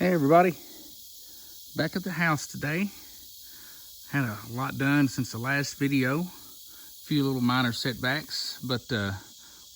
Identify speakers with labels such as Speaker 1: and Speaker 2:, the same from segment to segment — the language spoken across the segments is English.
Speaker 1: Hey everybody, back at the house today. Had a lot done since the last video. A few little minor setbacks, but I'm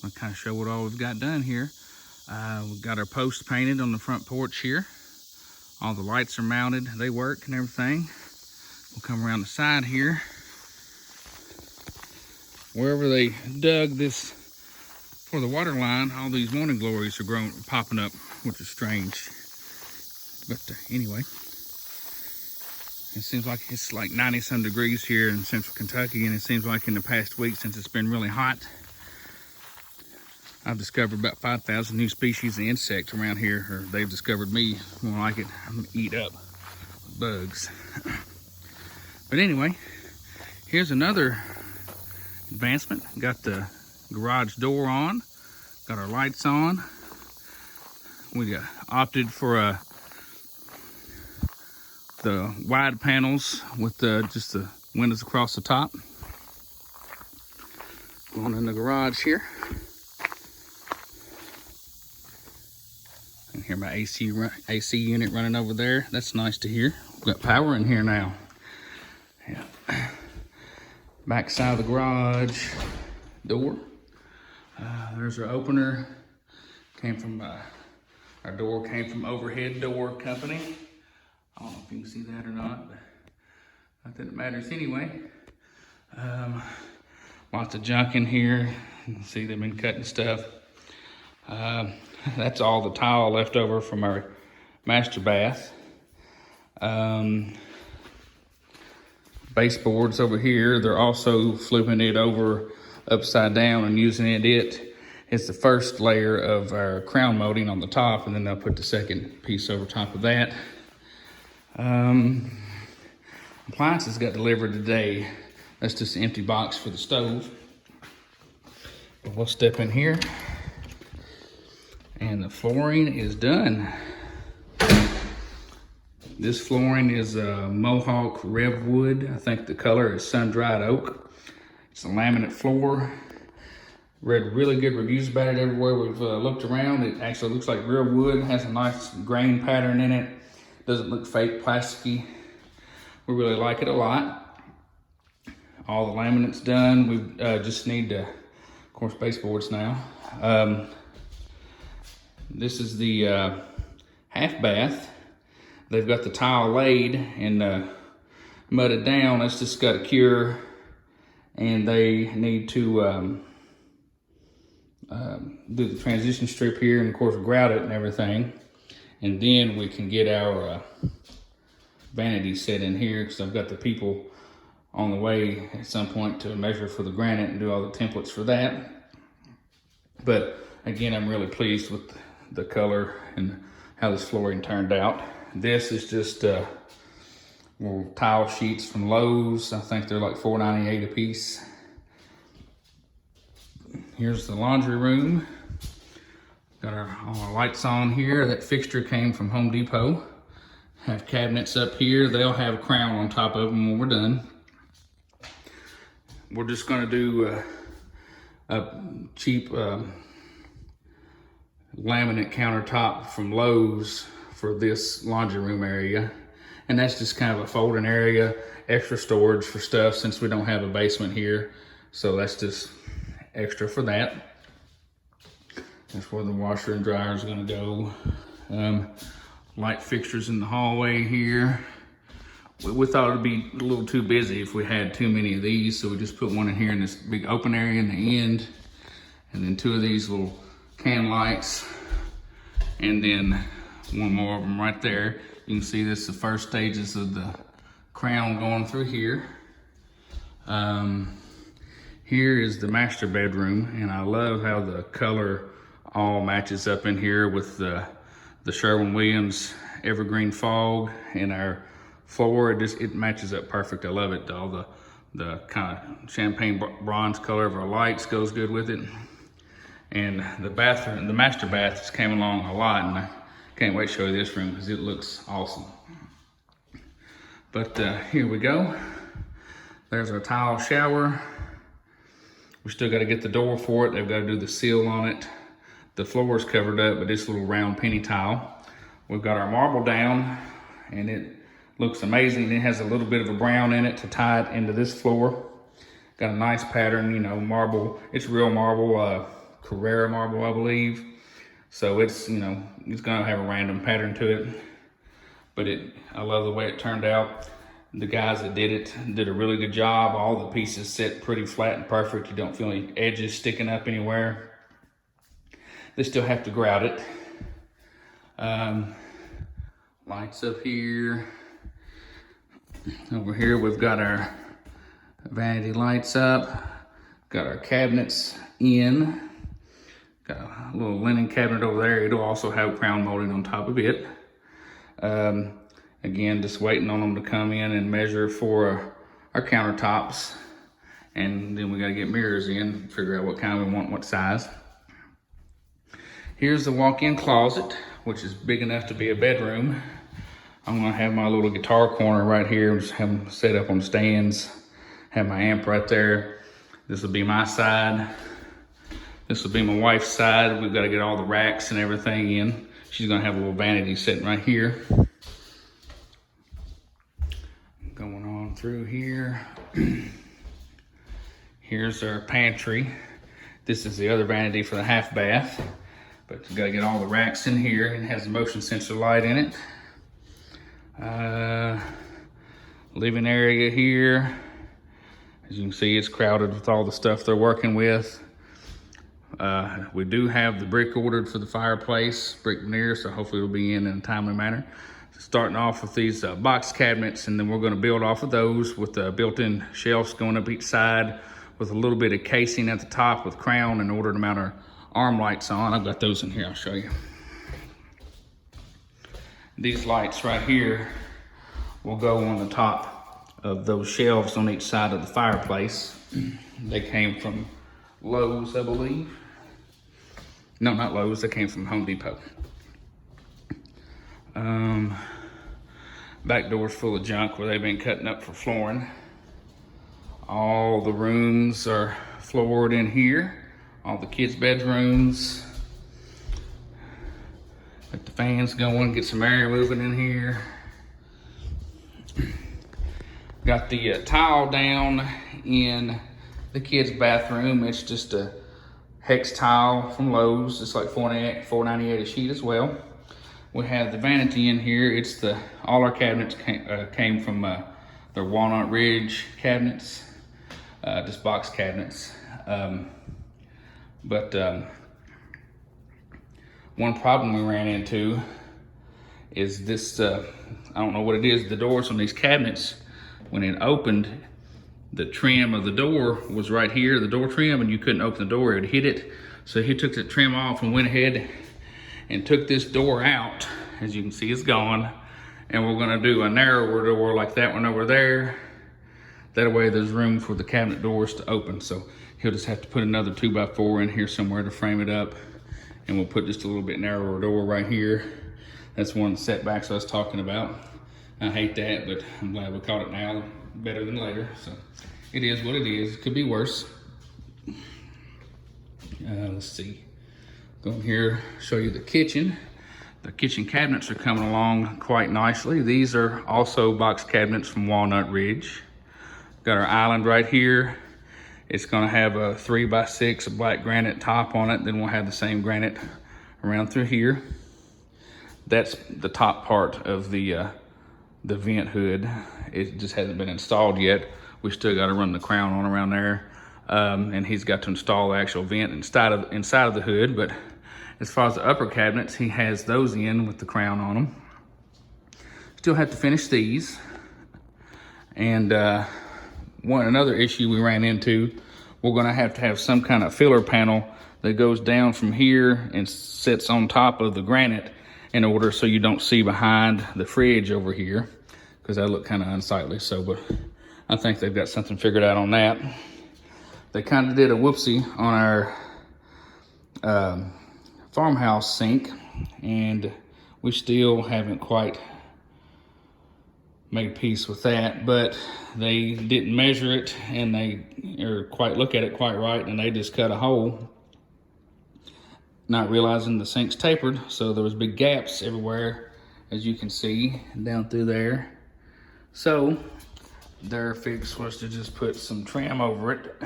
Speaker 1: gonna kind of show what all we've got done here. We've got our posts painted on the front porch here. All the lights are mounted, they work and everything. We'll come around the side here. Wherever they dug this for the water line, all these morning glories are popping up, which is strange. But anyway, it seems like it's like 90-some degrees here in central Kentucky, and it seems like in the past week, since it's been really hot, I've discovered about 5,000 new species of insects around here, or they've discovered me, more like it. I'm gonna eat up bugs. But anyway, here's another advancement. Got the garage door on, got our lights on. We opted for the wide panels with just the windows across the top. Going in the garage here. And hear my AC unit running over there. That's nice to hear. We've got power in here now. Yeah. Back side of the garage door. There's our opener. Came from our door came from Overhead Door Company. I don't know if you can see that or not, but not that it matters anyway. Lots of junk in here. You can see they've been cutting stuff. That's all the tile left over from our master bath. Baseboards over here, they're also flipping it over upside down and using it's the first layer of our crown molding on the top, and then they'll put the second piece over top of that. Appliances got delivered today. That's just an empty box for the stove. But we'll step in here, and the flooring is done. This flooring is Mohawk Revwood. I think the color is sun-dried oak. It's a laminate floor. Read really good reviews about it everywhere we've looked around. It actually looks like real wood. Has a nice grain pattern in it. Doesn't look fake plasticky. We really like it a lot. All the laminate's done. We just need to, of course, baseboards now. This is the half bath. They've got the tile laid and mudded down. It's just got to cure, and they need to do the transition strip here, and of course grout it and everything. And then we can get our vanity set in here, because I've got the people on the way at some point to measure for the granite and do all the templates for that. But again, I'm really pleased with the color and how this flooring turned out. This is just little tile sheets from Lowe's. I think they're like $4.98 a piece. Here's the laundry room. Got all our lights on here. That fixture came from Home Depot. Have cabinets up here. They'll have a crown on top of them when we're done. We're just gonna do a cheap laminate countertop from Lowe's for this laundry room area. And that's just kind of a folding area, extra storage for stuff since we don't have a basement here. So that's just extra for that. That's where the washer and dryer is going to go. Light fixtures in the hallway here. We thought it'd be a little too busy if we had too many of these, so we just put one in here in this big open area in the end, and then two of these little can lights, and then one more of them right there. You can see this is the first stages of the crown going through here. Here is the master bedroom, and I love how the color all matches up in here with the Sherwin-Williams evergreen fog and our floor. It matches up perfect. I love it. All the kind of champagne bronze color of our lights goes good with it. And the bathroom, the master bath, just came along a lot, and I can't wait to show you this room because it looks awesome. But here we go. There's our tile shower. We still got to get the door for it. They've got to do the seal on it. The floor is covered up, but this little round penny tile. We've got our marble down, and it looks amazing. It has a little bit of a brown in it to tie it into this floor. Got a nice pattern, you know, marble. It's real marble, Carrara marble, I believe. So it's, you know, it's gonna have a random pattern to it. But I love the way it turned out. The guys that did it did a really good job. All the pieces sit pretty flat and perfect. You don't feel any edges sticking up anywhere. They still have to grout it. Lights up here. Over here we've got our vanity lights up. Got our cabinets in. Got a little linen cabinet over there. It'll also have crown molding on top of it. Again, just waiting on them to come in and measure for our countertops. And then we gotta get mirrors in, figure out what kind we want, what size. Here's the walk-in closet, which is big enough to be a bedroom. I'm gonna have my little guitar corner right here, just have them set up on stands, have my amp right there. This will be my side. This will be my wife's side. We've gotta get all the racks and everything in. She's gonna have a little vanity sitting right here. Going on through here. Here's our pantry. This is the other vanity for the half bath. But you gotta get all the racks in here. It has a motion sensor light in it. Living area here. As you can see, it's crowded with all the stuff they're working with. We do have the brick ordered for the fireplace, brick veneer, so hopefully it'll be in a timely manner. Starting off with these box cabinets, and then we're gonna build off of those with built-in shelves going up each side with a little bit of casing at the top with crown in order to mount our arm lights on. I've got those in here, I'll show you. These lights right here will go on the top of those shelves on each side of the fireplace. They came from Lowe's, I believe. No, not Lowe's, they came from Home Depot. Back door's full of junk where they've been cutting up for flooring. All the rooms are floored in here. All the kids' bedrooms. Let the fans going, get some air moving in here. Got the tile down in the kids' bathroom. It's just a hex tile from Lowe's. It's like $4.98 a sheet as well. We have the vanity in here. It's all our cabinets came from their Walnut Ridge cabinets, just box cabinets. But one problem we ran into is this, I don't know what it is, the doors on these cabinets, when it opened, the trim of the door was right here, the door trim, and you couldn't open the door, it would hit it. So he took the trim off and went ahead and took this door out. As you can see, it's gone. And we're gonna do a narrower door like that one over there. That way there's room for the cabinet doors to open. So he'll just have to put another 2x4 in here somewhere to frame it up. And we'll put just a little bit narrower door right here. That's one of the setbacks I was talking about. I hate that, but I'm glad we caught it now, better than later. So it is what it is, it could be worse. Let's see. Go in here, show you the kitchen. The kitchen cabinets are coming along quite nicely. These are also box cabinets from Walnut Ridge. Got our island right here. It's gonna have a 3x6 black granite top on it. Then we'll have the same granite around through here. That's the top part of the vent hood. It just hasn't been installed yet. We still gotta run the crown on around there. And he's got to install the actual vent inside of the hood. But as far as the upper cabinets, he has those in with the crown on them. Still have to finish these. And another issue we ran into, we're gonna have to have some kind of filler panel that goes down from here and sits on top of the granite in order so you don't see behind the fridge over here, because that look kind of unsightly. So, but I think they've got something figured out on that. They kind of did a whoopsie on our farmhouse sink, and we still haven't quite made peace with that, but they didn't measure it and look at it quite right, and they just cut a hole, not realizing the sink's tapered, so there was big gaps everywhere as you can see down through there. So their fix was to just put some trim over it,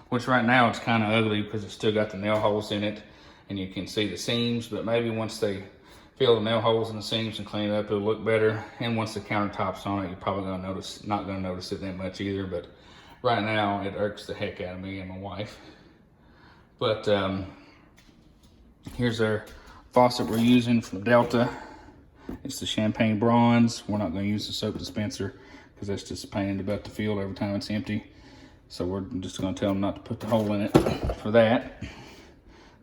Speaker 1: which right now it's kind of ugly because it's still got the nail holes in it and you can see the seams, but maybe once they fill the nail holes in the seams and clean it up, it'll look better. And once the countertop's on it, you're probably not gonna notice it that much either, but right now it irks the heck out of me and my wife. But here's our faucet we're using from Delta. It's the Champagne Bronze. We're not gonna use the soap dispenser because that's just a pain in the butt to fill every time it's empty. So we're just gonna tell them not to put the hole in it for that.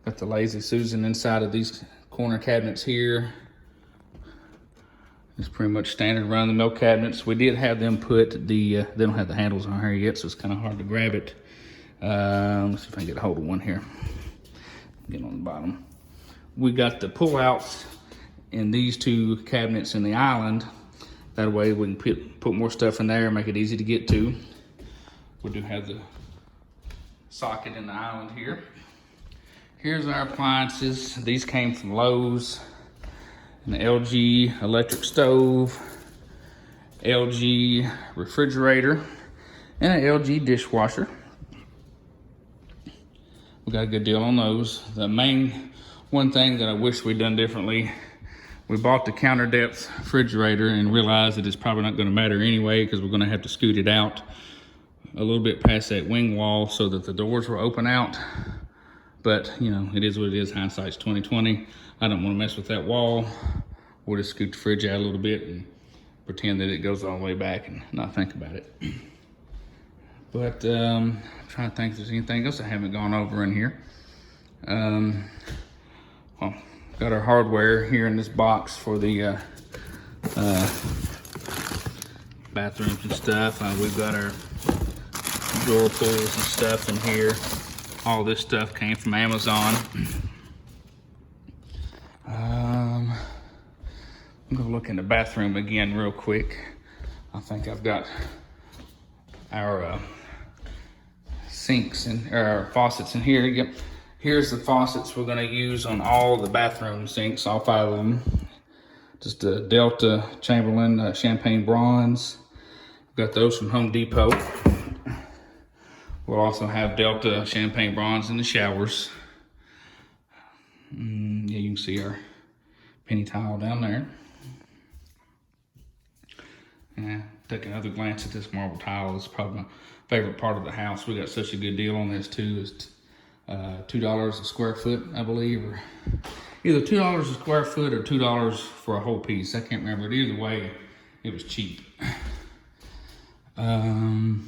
Speaker 1: Got the Lazy Susan inside of these corner cabinets here. It's pretty much standard run the mill cabinets. We did have them put the, they don't have the handles on here yet, so it's kind of hard to grab it. Let's see if I can get a hold of one here. Get on the bottom. We got the pull-outs in these two cabinets in the island. That way we can put more stuff in there and make it easy to get to. We do have the socket in the island here. Here's our appliances. These came from Lowe's. An LG electric stove, LG refrigerator, and an LG dishwasher. We got a good deal on those. The main one thing that I wish we'd done differently, we bought the counter depth refrigerator and realized that it's probably not gonna matter anyway because we're gonna have to scoot it out a little bit past that wing wall so that the doors will open out. But you know, it is what it is, hindsight's 2020. I don't wanna mess with that wall. We'll just scoot the fridge out a little bit and pretend that it goes all the way back and not think about it. But I'm trying to think if there's anything else I haven't gone over in here. Well, got our hardware here in this box for the bathrooms and stuff. We've got our door pulls and stuff in here. All this stuff came from Amazon. I'm gonna look in the bathroom again real quick. I think I've got our sinks and our faucets in here. Yep. Here's the faucets we're gonna use on all the bathroom sinks, all 5 of them. Just a Delta Chamberlain Champagne Bronze. Got those from Home Depot. We'll also have Delta Champagne Bronze in the showers. Yeah, you can see our penny tile down there. Take another glance at this marble tile. It's probably my favorite part of the house. We got such a good deal on this too. It's $2 a square foot, I believe, or either $2 a square foot or $2 for a whole piece. I can't remember, but either way, it was cheap. But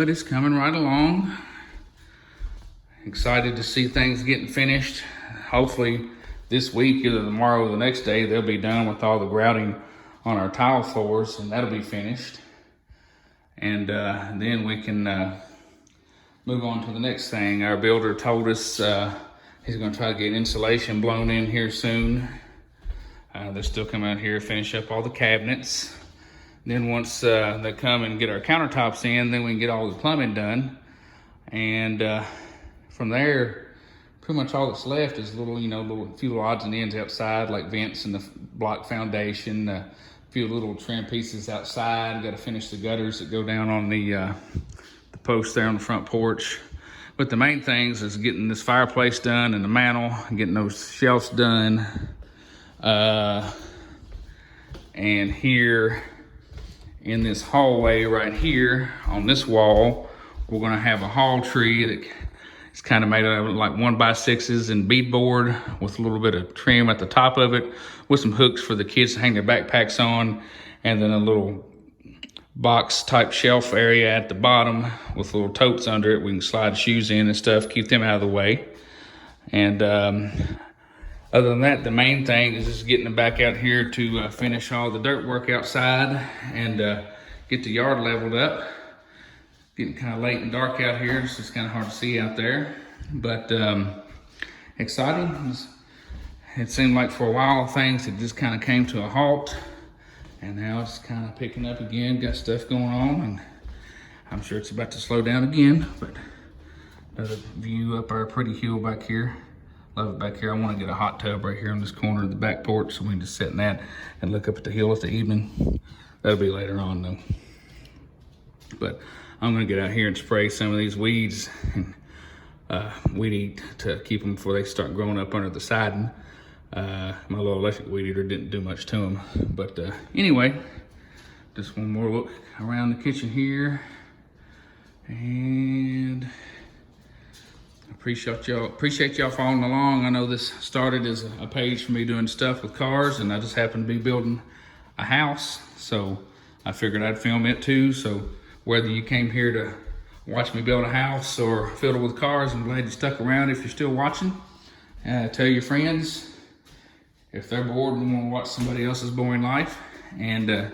Speaker 1: it's coming right along. Excited to see things getting finished. Hopefully this week, either tomorrow or the next day, they'll be done with all the grouting on our tile floors and that'll be finished. And then we can move on to the next thing. Our builder told us he's gonna try to get insulation blown in here soon. They're still coming out here, finish up all the cabinets. Then once they come and get our countertops in, then we can get all the plumbing done. And from there, pretty much all that's left is little few odds and ends outside, like vents and the block foundation, a few little trim pieces outside. Got to finish the gutters that go down on the post there on the front porch. But the main things is getting this fireplace done and the mantle, getting those shelves done. And here in this hallway right here on this wall, we're gonna have a hall tree that it's kind of made out of like 1x6s and beadboard with a little bit of trim at the top of it with some hooks for the kids to hang their backpacks on, and then a little box type shelf area at the bottom with little totes under it. We can slide shoes in and stuff, keep them out of the way. And other than that, the main thing is just getting them back out here to finish all the dirt work outside and get the yard leveled up. Getting kind of late and dark out here, so it's kind of hard to see out there. But exciting. It seemed like for a while things had just kind of came to a halt, and now it's kind of picking up again. Got stuff going on, and I'm sure it's about to slow down again. But another view up our pretty hill back here. Love it back here. I want to get a hot tub right here on this corner of the back porch so we can just sit in that and look up at the hill at the evening. That'll be later on though. But I'm gonna get out here and spray some of these weeds and weed eat to keep them before they start growing up under the siding. My little electric weed eater didn't do much to them. But anyway, just one more look around the kitchen here. And appreciate y'all following along. I know this started as a page for me doing stuff with cars, and I just happened to be building a house, so I figured I'd film it too. So whether you came here to watch me build a house or fill it with cars, I'm glad you stuck around. If you're still watching, tell your friends if they're bored and want to watch somebody else's boring life. And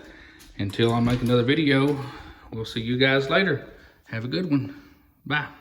Speaker 1: until I make another video, we'll see you guys later. Have a good one. Bye.